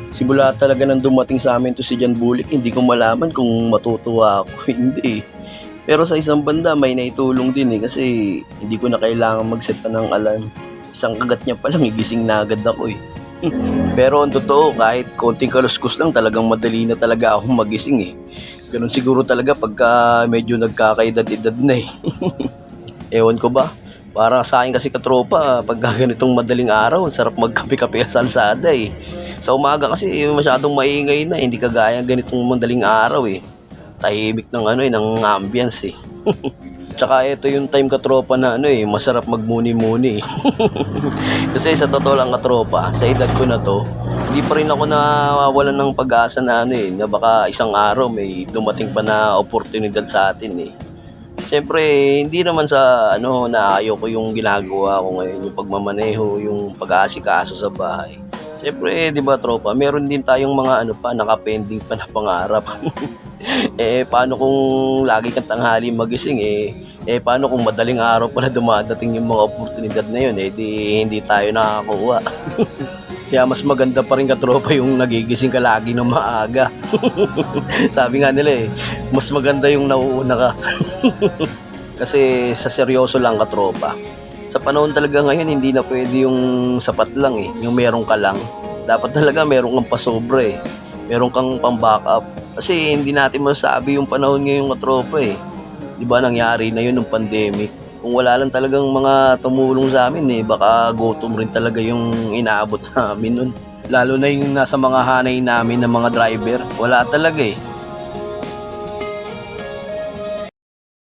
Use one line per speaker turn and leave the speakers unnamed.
Simula talaga nang dumating sa amin to si John Bulik, hindi ko malaman kung matutuwa ako, hindi. Pero sa isang banda may naitulong din kasi hindi ko na kailangan mag-set pa ng alarm. Isang kagat niya pa lang, igising na agad ako eh. Pero ang totoo, kahit konting kaluskus lang, talagang madali na talaga akong magising eh. Ganun siguro talaga pagka medyo nagkakaedad-edad na eh. Ewan ko ba? Para sa akin kasi katropa, pag ganitong madaling araw, sarap magkape-kape sa kalsada eh. Sa umaga kasi masyadong maingay na, hindi kagaya ganitong madaling araw eh. Tahimik ng ng ambience eh. Tsaka ito yung time katropa na masarap magmuni-muni. Kasi sa totoo lang katropa, sa edad ko na to, hindi pa rin ako nawawalan ng pag-asa na na baka isang araw may dumating pa na oportunidad sa atin eh. Siyempre, hindi naman sa na ayaw ko yung ginagawa ko ngayon, yung pagmamaneho, yung pag-aasikaso sa bahay. Siyempre, di ba tropa, meron din tayong mga nakapending pa na pangarap. Paano kung lagi kang tanghali magising paano kung madaling araw pala dumadating yung mga oportunidad na yun, di hindi tayo nakakakuha. Kaya mas maganda pa rin katropa yung nagigising ka lagi ng maaga. Sabi nga nila mas maganda yung nauuna ka. Kasi sa seryoso lang katropa, sa panahon talaga ngayon hindi na pwede yung sapat lang yung meron ka lang. Dapat talaga meron kang pasobra meron kang pang-backup. Kasi hindi natin masabi yung panahon ngayon katropa Di ba nangyari na yun ng pandemic? Kung wala lang talagang mga tumulong sa amin baka gutom rin talaga yung inaabot namin nun. Lalo na yung nasa mga hanay namin ng mga driver. Wala talaga